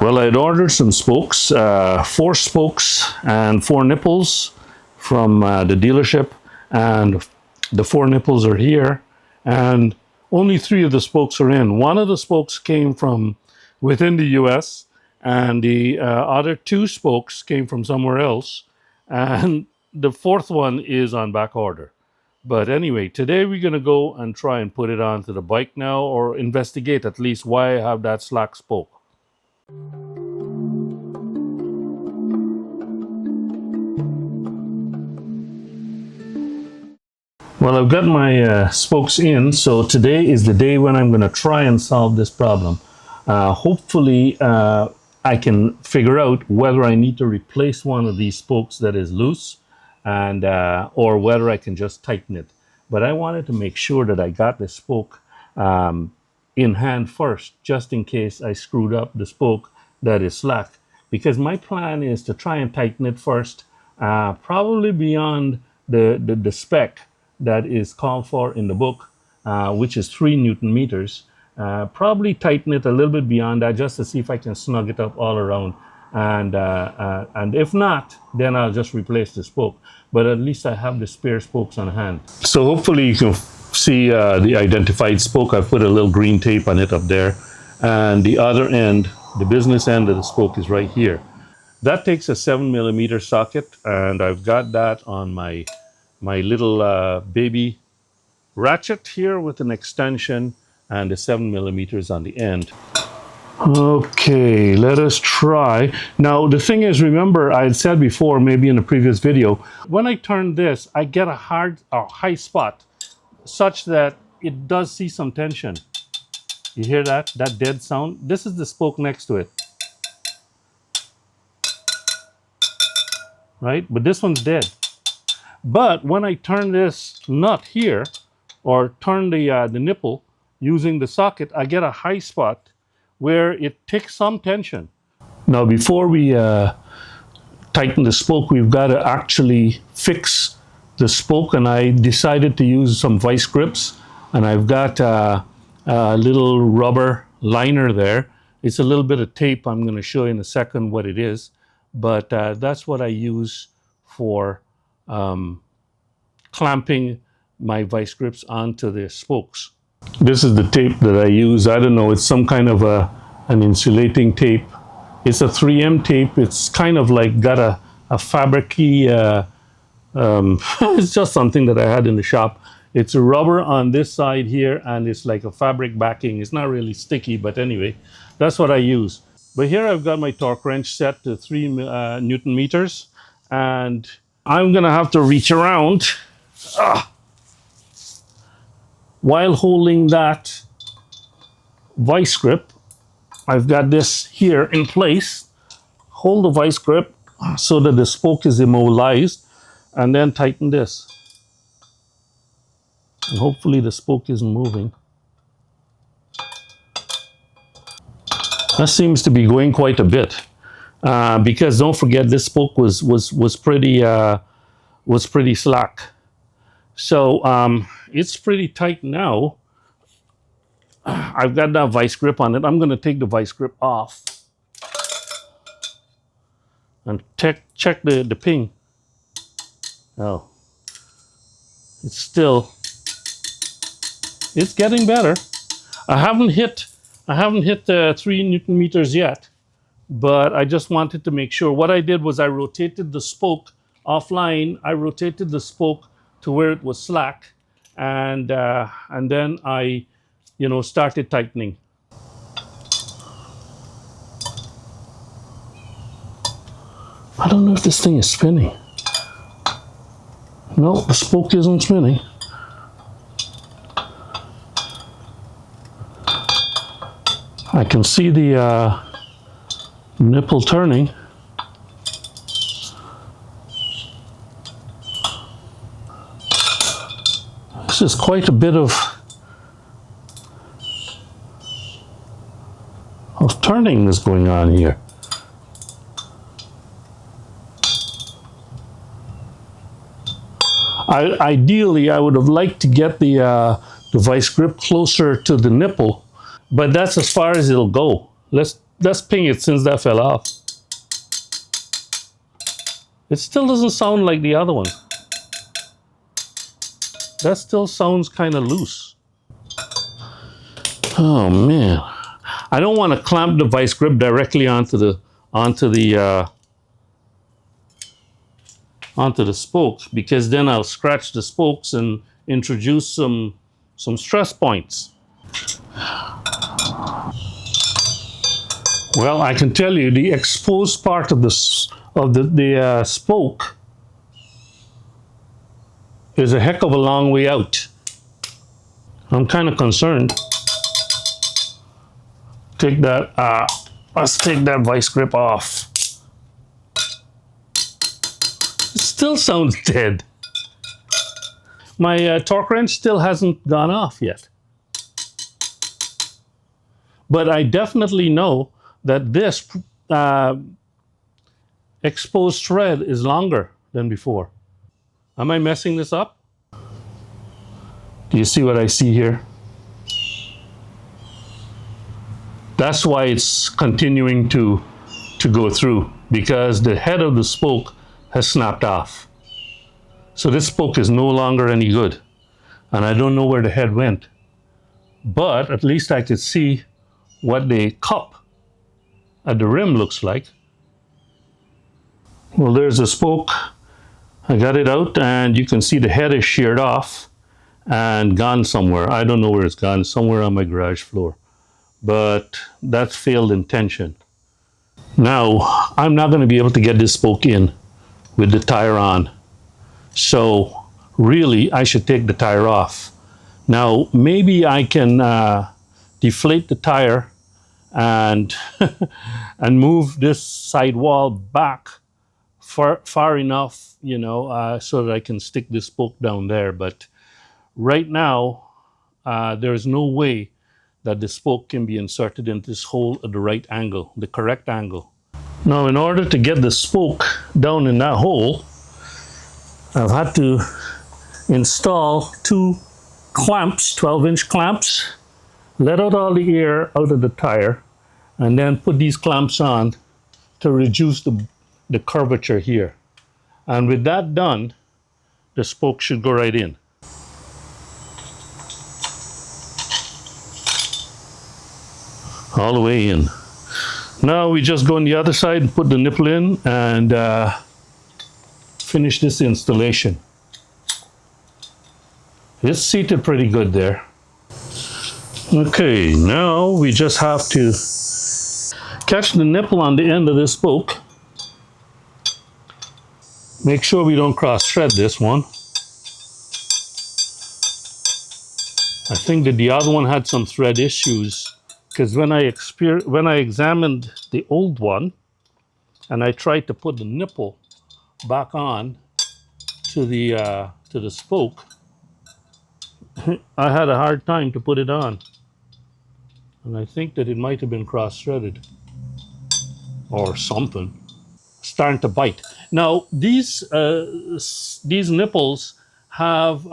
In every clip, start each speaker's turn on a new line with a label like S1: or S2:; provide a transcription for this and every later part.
S1: Well, I'd ordered some spokes, 4 spokes and 4 nipples from the dealership, and the 4 nipples are here, and only 3 of the spokes are in. One of the spokes came from within the US, and the other 2 spokes came from somewhere else, and the 4th one is on back order. But anyway, today we're going to go and try and put it onto the bike now, or investigate at least why I have that slack spoke. Well, I've got my spokes in, so today is the day when I'm going to try and solve this problem. Hopefully, I can figure out whether I need to replace one of these spokes that is loose, and or whether I can just tighten it. But I wanted to make sure that I got the spoke in hand first, just in case I screwed up the spoke that is slack. Because my plan is to try and tighten it first, probably beyond the spec that is called for in the book, which is 3 Newton meters. Probably tighten it a little bit beyond that, just to see if I can snug it up all around. And if not, then I'll just replace the spoke. But at least I have the spare spokes on hand. So hopefully you can see the identified spoke. I've put a little green tape on it up there. And the other end, the business end of the spoke, is right here. That takes a 7mm socket, and I've got that on my little baby ratchet here with an extension and the 7mm on the end. Okay, let us try. Now, the thing is, remember, I had said before, maybe in a previous video, when I turn this, I get a high spot, such that it does see some tension. You hear that dead sound? This is the spoke next to it. Right? But this one's dead. But when I turn this nut here, or turn the nipple using the socket, I get a high spot where it takes some tension. Now, before we tighten the spoke, we've got to actually fix the spoke, and I decided to use some vice grips, and I've got a little rubber liner there. It's a little bit of tape. I'm going to show you in a second what it is, but that's what I use for clamping my vice grips onto the spokes. This is the tape that I use. I don't know, it's some kind of an insulating tape. It's a 3M tape. It's kind of like got a fabric-y, it's just something that I had in the shop. It's a rubber on this side here, and it's like a fabric backing. It's not really sticky, but anyway, that's what I use. But here I've got my torque wrench set to 3 Newton meters, and I'm gonna have to reach around while holding that vice grip. I've got this here in place. Hold the vice grip so that the spoke is immobilized, and then tighten this. And hopefully the spoke isn't moving. That seems to be going quite a bit, because don't forget, this spoke was pretty slack. So it's pretty tight now. I've got that vice grip on it. I'm going to take the vice grip off and check the ping. Oh, it's getting better. I haven't hit the 3 Newton meters yet, but I just wanted to make sure. What I did was I rotated the spoke offline. I rotated the spoke to where it was slack, and then I, started tightening. I don't know if this thing is spinning. No, the spoke isn't spinning. I can see the nipple turning. This is quite a bit of turning that's going on here. Ideally, I would have liked to get the vice grip closer to the nipple, but that's as far as it'll go. Let's Let's ping it since that fell off. It still doesn't sound like the other one. That still sounds kind of loose. Oh man, I don't want to clamp the vice grip directly onto the onto the spokes, because then I'll scratch the spokes and introduce some stress points. Well, I can tell you the exposed part of the spoke is a heck of a long way out. I'm kind of concerned. Take that. Let's take that vice grip off. It still sounds dead. My torque wrench still hasn't gone off yet. But I definitely know that this exposed thread is longer than before. Am I messing this up? Do you see what I see here? That's why it's continuing to go through, because the head of the spoke has snapped off. So this spoke is no longer any good. And I don't know where the head went. But at least I could see what the cup at the rim looks like. Well, there's the spoke. I got it out, and you can see the head is sheared off and gone somewhere. I don't know where it's gone, somewhere on my garage floor. But that's failed in tension. Now, I'm not going to be able to get this spoke in with the tire on. So really, I should take the tire off. Now, maybe I can deflate the tire and and move this side wall back far enough, you know, so that I can stick this spoke down there. But right now, there is no way that the spoke can be inserted into this hole at the right angle, the correct angle. Now, in order to get the spoke down in that hole, I've had to install two clamps, 12-inch clamps, let out all the air out of the tire, and then put these clamps on to reduce the curvature here. And with that done, the spoke should go right in. All the way in. Now we just go on the other side and put the nipple in and finish this installation. It's seated pretty good there. Okay, now we just have to catch the nipple on the end of this spoke. Make sure we don't cross thread this one. I think that the other one had some thread issues, because when I examined the old one and I tried to put the nipple back on to the spoke, I had a hard time to put it on. And I think that it might have been cross-threaded or something. Starting to bite. Now, these nipples have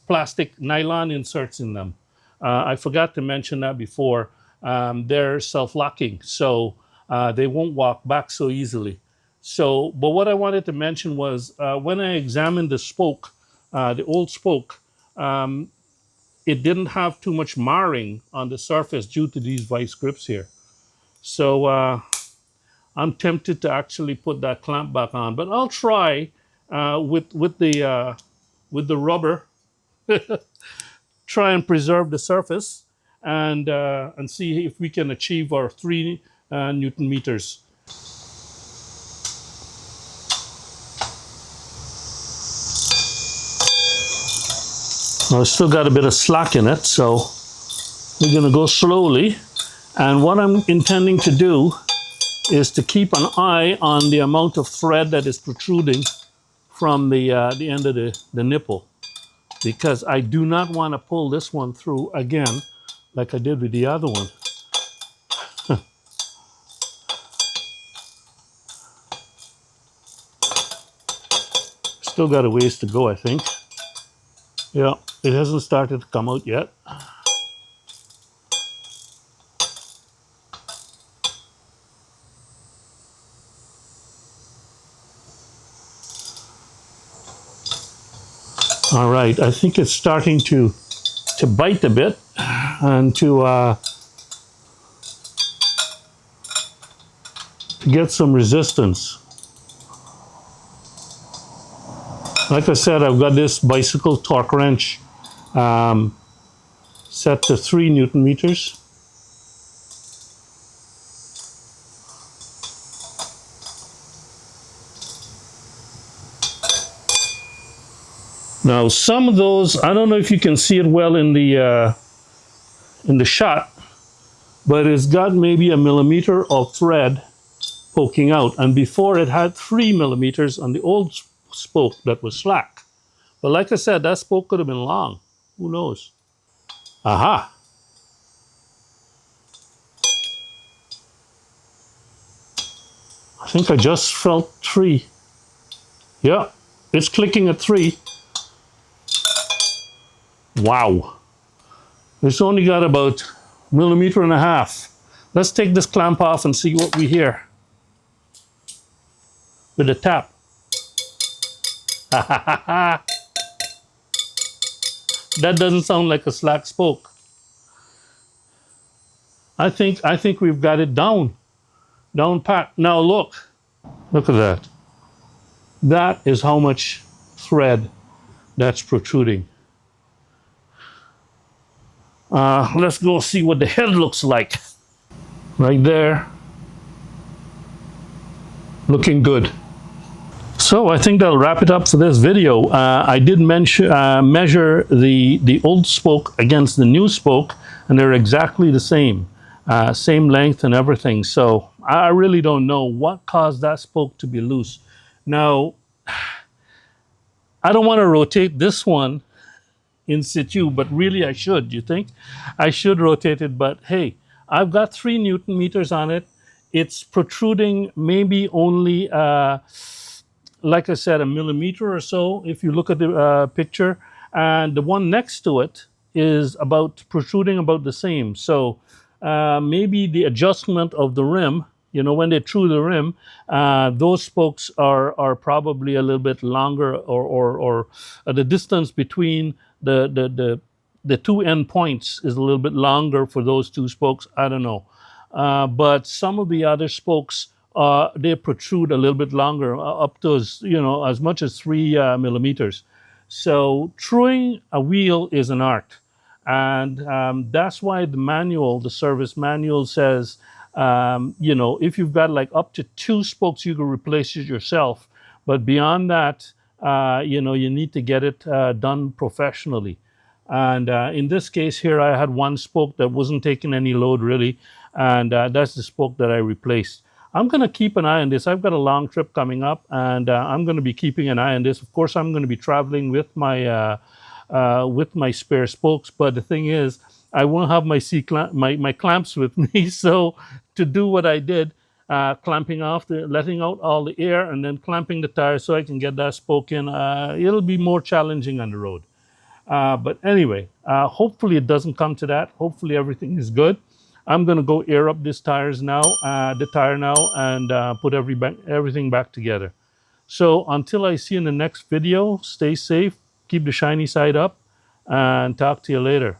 S1: plastic nylon inserts in them. I forgot to mention that before. They're self-locking, so they won't walk back so easily. So, but what I wanted to mention was when I examined the spoke, the old spoke, it didn't have too much marring on the surface due to these vice grips here. So I'm tempted to actually put that clamp back on, but I'll try with the rubber, try and preserve the surface, and see if we can achieve our 3 Newton meters. Now, it's still got a bit of slack in it, so we're going to go slowly. And what I'm intending to do is to keep an eye on the amount of thread that is protruding from the end of the nipple, because I do not want to pull this one through again like I did with the other one. Still got a ways to go, I think. Yeah, it hasn't started to come out yet. All right, I think it's starting to bite a bit and to get some resistance. Like I said, I've got this bicycle torque wrench set to 3 Newton meters. Now, some of those, I don't know if you can see it well in the shot, but it's got maybe a millimeter of thread poking out. And before it had 3 millimeters on the old spoke that was slack. But like I said, that spoke could have been long. Who knows? Aha. I think I just felt 3. Yeah, it's clicking at 3. Wow. It's only got about millimeter and a half. Let's take this clamp off and see what we hear with a tap. That doesn't sound like a slack spoke. I think we've got it down pat. Now look at that. That is how much thread that's protruding. Let's go see what the head looks like. Right there. Looking good. So I think that'll wrap it up for this video. I did measure the old spoke against the new spoke, and they're exactly the same. Same length and everything. So I really don't know what caused that spoke to be loose. Now, I don't want to rotate this one in situ, but really I should. You think? I should rotate it, but hey, I've got 3 Newton meters on it. It's protruding maybe only, like I said, a millimeter or so if you look at the picture. And the one next to it is protruding about the same. So maybe the adjustment of the rim, when they threw the rim, those spokes are probably a little bit longer, or the distance between the two end points is a little bit longer for those 2 spokes. I don't know. But some of the other spokes, they protrude a little bit longer, up to as much as 3 millimeters. So truing a wheel is an art. And that's why the service manual says, if you've got like up to 2 spokes, you can replace it yourself. But beyond that, you need to get it done professionally. And in this case here, I had 1 spoke that wasn't taking any load really. And that's the spoke that I replaced. I'm going to keep an eye on this. I've got a long trip coming up, and I'm going to be keeping an eye on this. Of course, I'm going to be traveling with my spare spokes. But the thing is, I won't have my clamps with me. So to do what I did, clamping off, letting out all the air, and then clamping the tire so I can get that spoke in, it'll be more challenging on the road. But anyway, hopefully it doesn't come to that. Hopefully everything is good. I'm going to go air up the tire now, and put everything back together. So until I see you in the next video, stay safe, keep the shiny side up, and talk to you later.